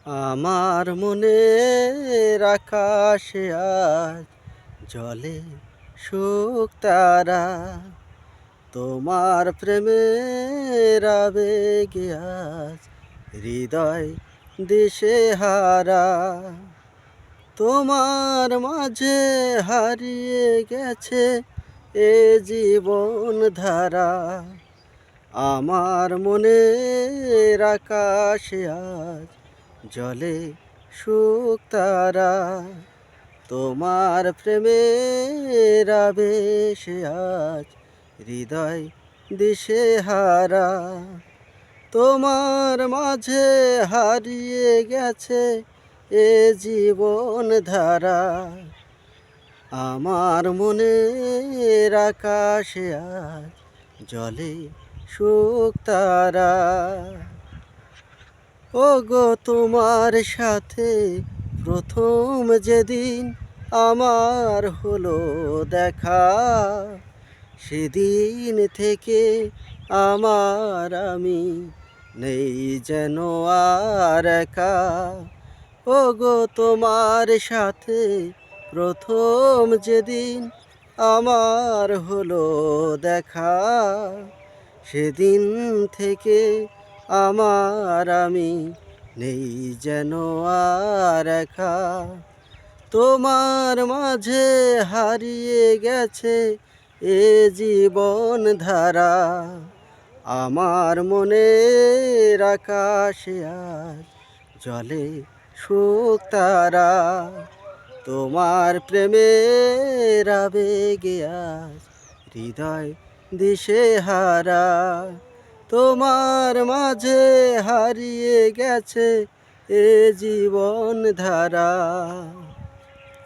আমার মনের আকাশে আজ জলে শুক তারা, তোমার প্রেমের আবেগে আজ হৃদয় দিশেহারা। তোমার মাঝে হারিয়ে গেছে এ জীবন ধারা। আমার মনের আকাশে আজ জলে শুক তারা, তোমার প্রেমের আবেশে আজ হৃদয় দিশেহারা। তোমার মাঝে হারিয়ে গেছে এ জীবন ধারা। আমার মনের আকাশে আজ জলে শুক তারা। ও গো, তোমার সাথে প্রথম যেদিন আমার হলো দেখা, সেদিন থেকে আমি নেই যেন আর একা। ও গো, তোমার সাথে প্রথম যেদিন আমার হলো দেখা, সেদিন থেকে আমি নেই যেন আর একা। তোমার মাঝে হারিয়ে গেছে এ জীবন ধারা। আমার মনের আকাশে আজ জলে শুক তারা, তোমার প্রেমের আবেগে আজ হৃদয় দিশেহারা। তোমার মাঝে হারিয়ে গেছে এ জীবন ধারা।